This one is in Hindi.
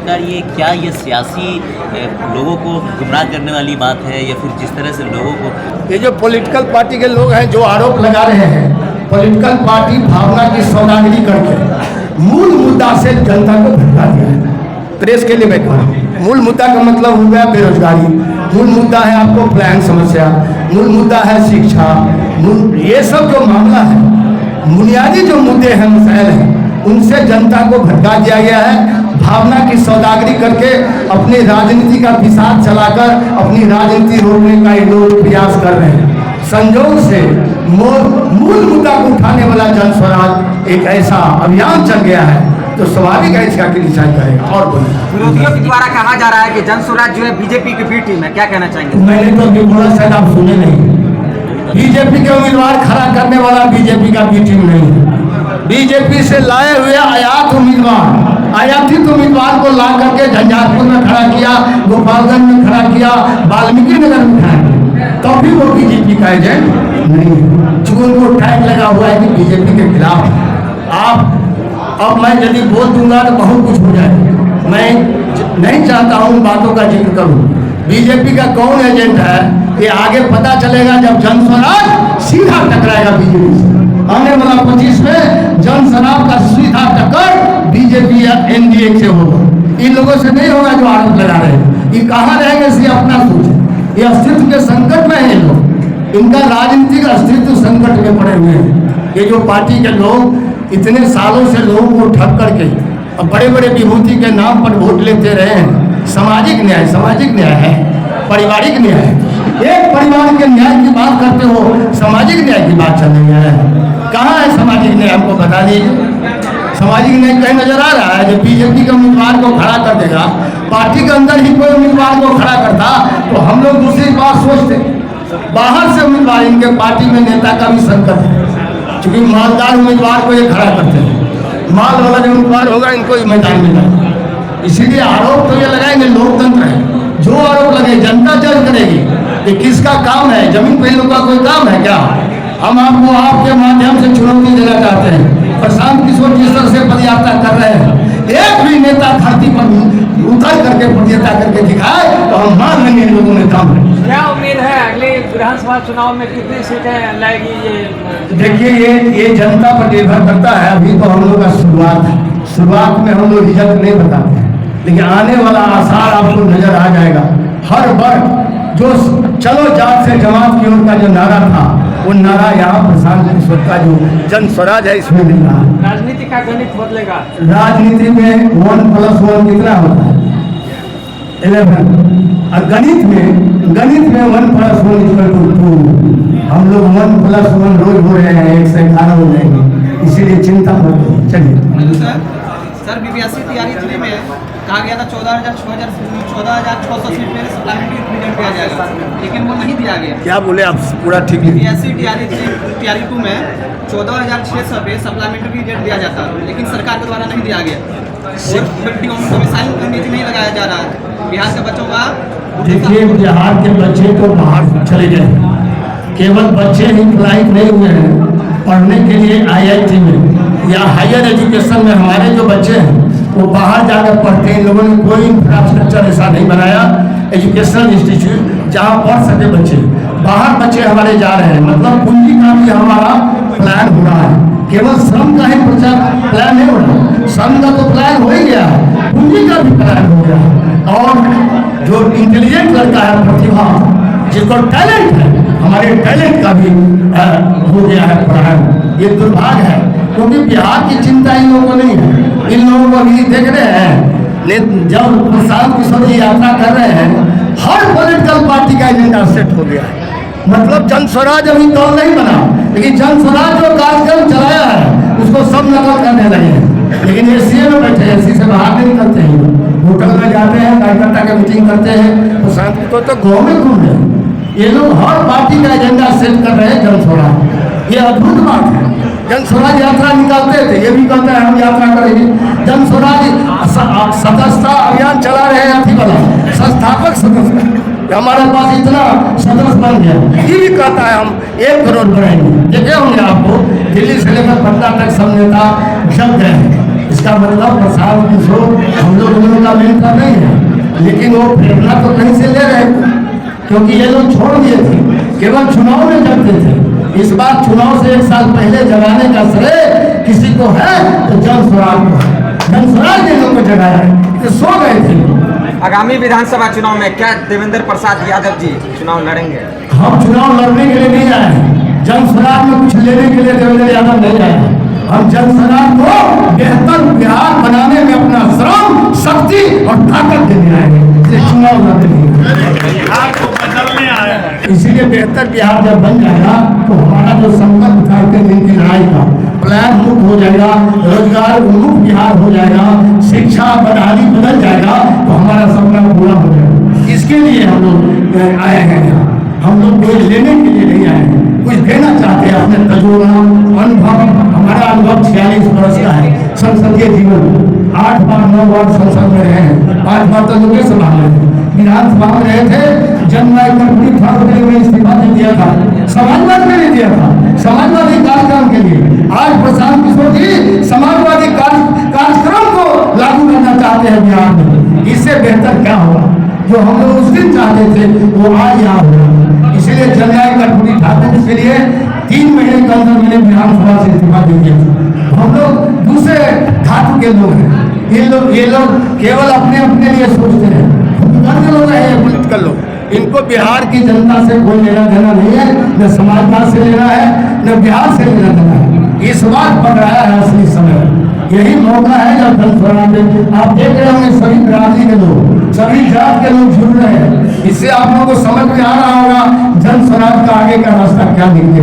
सरकार ये सियासी लोगों को गुमराह करने वाली बात है, या फिर जिस तरह से लोगों को ये जो पॉलिटिकल पार्टी के लोग हैं जो आरोप लगा रहे हैं, पॉलिटिकल पार्टी भावना की सौदागरी करके मूल मुद्दा से जनता को भटका दिया है। प्रेस के लिए मैं कह रहा हूँ, मूल मुद्दा का मतलब हो गया बेरोजगारी, मूल मुद्दा है आपको प्लान समस्या, मूल मुद्दा है शिक्षा, ये सब जो मामला है, बुनियादी जो मुद्दे हैं, मसाइल हैं, उनसे जनता को भटका दिया गया है। भावना की सौदागरी करके अपनी राजनीति का पिसाच चलाकर अपनी राजनीति रोकने का ये लोग प्रयास कर रहे हैं। संजोग से मूल मुद्दा को उठाने वाला जन स्वराज एक ऐसा अभियान चल गया है तो स्वाभाविक है इसका क्रिटिसाइज करेगा। और विरोधियों के द्वारा कहा जा रहा है कि जन स्वराज जो है बीजेपी की बी टीम है, क्या कहना चाहेंगे? मैंने तो अभी बोला, शायद आप सुने नहीं। बीजेपी के उम्मीदवार खड़ा करने वाला बीजेपी का बी टीम नहीं है। बीजेपी से लाए हुए आयातित उम्मीदवार को ला करके झंझारपुर में खड़ा किया, गोपालगंज में खड़ा किया, वाल्मीकि नगर में खड़ा किया, तो भी वो बीजेपी का एजेंट नहीं है। चूंकि उनको टैग लगा हुआ है कि बीजेपी के खिलाफ। आप अब मैं यदि बोल दूंगा तो बहुत कुछ हो जाए, मैं नहीं चाहता हूँ बातों का जिक्र करूँ। बीजेपी का कौन एजेंट है ये आगे पता चलेगा जब जन स्वराज सीधा टकराएगा बीजेपी से। आने वाला 25 में जन स्वराज का सीधा टक्कर बीजेपी या एनडीए से होगा। इन लोगों से नहीं होगा जो आरोप लगा रहे हैं। ये कहाँ रहेंगे इसलिए अपना सोचे। ये अस्तित्व के संकट में है ये लोग, इनका राजनीतिक अस्तित्व संकट में पड़े हुए हैं। ये जो पार्टी के लोग इतने सालों से लोगों को ठग करके अब बड़े बड़े विभूति के नाम पर वोट लेते रहे हैं। सामाजिक न्याय है, पारिवारिक न्याय है। एक परिवार के न्याय की बात करते हो, सामाजिक न्याय की बात चल रही है। कहाँ है सामाजिक न्याय, हमको बता दीजिए। सामाजिक न्याय कहीं नजर आ रहा है? जब बीजेपी के उम्मीदवार को खड़ा कर देगा, पार्टी के अंदर ही कोई उम्मीदवार को खड़ा करता तो हम लोग दूसरी बात सोचते। बाहर से उम्मीदवार, इनके पार्टी में नेता का भी संकट है, क्योंकि मालदार उम्मीदवार को ये खड़ा करते हैं। माल वाला जो उम्मीदवार होगा इनको ही मैदान में जाए। इसीलिए आरोप तो ये लगाएंगे, लोकतंत्र है, जो आरोप लगे जनता जज करेगी कि किसका काम है। जमीन पे लोगों का कोई काम है क्या? हम आपको आपके माध्यम से चुनौती देना चाहते हैं। प्रशांत किशोर जिस तरह से पदयात्रा कर रहे हैं, एक भी नेता धरती पर उतर करके पदयात्रा करके दिखाए तो हम मान लेंगे इन लोगों ने काम है। क्या उम्मीद है अगले विधानसभा चुनाव में कितनी सीटें लाएगी ये? देखिए ये जनता पर निर्भर करता है। अभी तो हम लोग का शुरुआत में हम लोग रिजल्ट नहीं बताते हैं, लेकिन आने वाला आसार आपको नजर आ जाएगा। हर वर्ग जो चलो जात से जमात की ओर का जो नारा था, वो नारा यहाँ प्रशांत किशोर का जो जन स्वराज है इसमें मिल रहा है। राजनीति का गणित बदलेगा। राजनीति में 1+1 कितना होता है? 11। और गणित में 1+1 = 2। हम लोग 1+1 रोज हो रहे हैं, 1 से 11 हो जाएंगे, इसीलिए चिंता मत करो। चलिए सर बीपीएससी तैयारी 3 में कहा गया था 14,600 सीट पे सप्लीमेंट्री रिजल्ट दिया जाएगा, लेकिन वो नहीं दिया गया। क्या बोले आप? पूरा ठीक है। बीपीएससी तैयारी 2 में 14,600 पे सप्लीमेंट्री रिजल्ट दिया जाता, लेकिन सरकार के द्वारा नहीं दिया गया। डोमिसाइल नहीं लगाया जा रहा है बिहार के बच्चों का। देखिए बिहार के बच्चे तो बाहर चले गए, केवल बच्चे ही लायक नहीं हुए हैं पढ़ने के लिए IIT में या हायर एजुकेशन में। हमारे जो बच्चे हैं वो बाहर जाकर पढ़ते हैं। इन लोगों ने कोई इंफ्रास्ट्रक्चर ऐसा नहीं बनाया, एजुकेशनल इंस्टीट्यूट जहाँ पढ़ सके बच्चे। बाहर बच्चे हमारे जा रहे हैं, मतलब पूंजी का भी हमारा प्लान हो रहा है। केवल श्रम का ही प्लान नहीं हो रहा, श्रम का तो प्लान हो ही गया है, पूंजी का भी प्लान हो गया है। और जो इंटेलिजेंट लड़का है, प्रतिभा जिसको टैलेंट है, हमारे टैलेंट का भी हो गया है प्लान। ये दुर्भाग्य है, क्योंकि बिहार की चिंता इन लोगों को नहीं है। इन लोगों को अभी देख रहे हैं, जब प्रशांत किशोर जी यात्रा कर रहे हैं, हर पॉलिटिकल पार्टी का एजेंडा सेट हो गया है। मतलब जन स्वराज अभी दौर नहीं बना, लेकिन जन स्वराज जो कार्यक्रम चलाया है उसको सब नकल करने लगे हैं। लेकिन एसीए में बैठे, एसी से बाहर नहीं निकलते हैं, होटल में जाते हैं, कार्यकर्ता के मीटिंग करते हैं। प्रशांत किशोर तो गाँव में घूम रहे हैं। ये लोग हर पार्टी का एजेंडा सेट कर रहे हैं जन स्वराज। ये अद्भुत बात है। जन स्वराज यात्रा निकालते थे, ये भी कहते हैं हम यात्रा करेंगे। जन स्वराज सदस्यता अभियान चला रहे हैं, अथी वाला संस्थापक सदस्य हमारे पास इतना सदस्य बन गया। ये भी कहता है हम 1 करोड़ बनाएंगे। देखे होंगे आपको, दिल्ली से लेकर पटना तक सब नेता जम गए हैं। इसका मतलब प्रशांत किशोर हम लोग का मेंटर नहीं है, लेकिन वो प्रेरणा तो कहीं से ले रहे थे, क्योंकि ये लोग छोड़ दिए थे, केवल चुनाव में जगते थे। इस बार चुनाव से 1 साल पहले जगाने का श्रेय किसी को है तो जन स्वराज को है। जन स्वराज ने लोग को जगाया है, तो सो गए थे। आगामी विधानसभा चुनाव में क्या देवेंद्र प्रसाद यादव जी चुनाव लड़ेंगे? हम चुनाव लड़ने के लिए नहीं आए हैं, जन स्वराज में कुछ लेने के लिए देवेंद्र यादव नहीं आए हैं। हम जन स्वराज को बेहतर बिहार बनाने में अपना श्रम, शक्ति और ताकत देने आए हैं, इसलिए चुनाव लड़ने आए हैं। इसीलिए बेहतर बिहार जब बन जाएगा तो हमारा जो संकल्प उठाते दिन की लड़ाई का प्लान मुक्त हो जाएगा, रोजगार उन्मुख बिहार हो जाएगा, शिक्षा बदहाली बदल जाएगा, तो हमारा सपना पूरा हो जाएगा। इसके लिए हम लोग आए हैं यहाँ। हम लोग कोई लेने के लिए नहीं आए हैं, कुछ देना चाहते हैं। अपने तजुर्बा, अनुभव, हमारा अनुभव 46 वर्ष का है। संसदीय जीवन 8 बार 9 बार संसद में रहे हैं, 5 बार तो लोग संभाल रहे थे, विधानसभा में रहे थे। जननायक कर्मचारी था, में इस्तीफा दे दिया था, समाजवाद में नहीं दिया था, समाजवादी कार्यक्रम के लिए। आज प्रशांत किशोर जी समाजवादी कार्यक्रम को लागू करना चाहते हैं बिहार में। इससे बेहतर क्या होगा? जो हम लोग उस दिन चाहते थे वो आज यहाँ हो। इसलिए जननायक कर्मचारी ठाकुर के लिए 3 महीने के अंदर मैंने विधानसभा से इस्तीफा दे दिया था। हम लोग दूसरे धातु के लोग हैं, ये लोग केवल अपने अपने लिए सोचते हैं। लोग है पॉलिटिकल लोग, इनको बिहार की जनता से कोई लेना देना नहीं है, न समाजवाद से लेना है, न बिहार से लेना देना है। इस बात पड़ रहा है असली समय। यही मौका है जब जन स्वराज में आप देख रहे होंगे सभी बिरादरी के लोग, सभी जात के लोग जुड़ रहे हैं। इससे आप लोगों को समझ में आ रहा होगा जन स्वराज का आगे का रास्ता क्या निकले।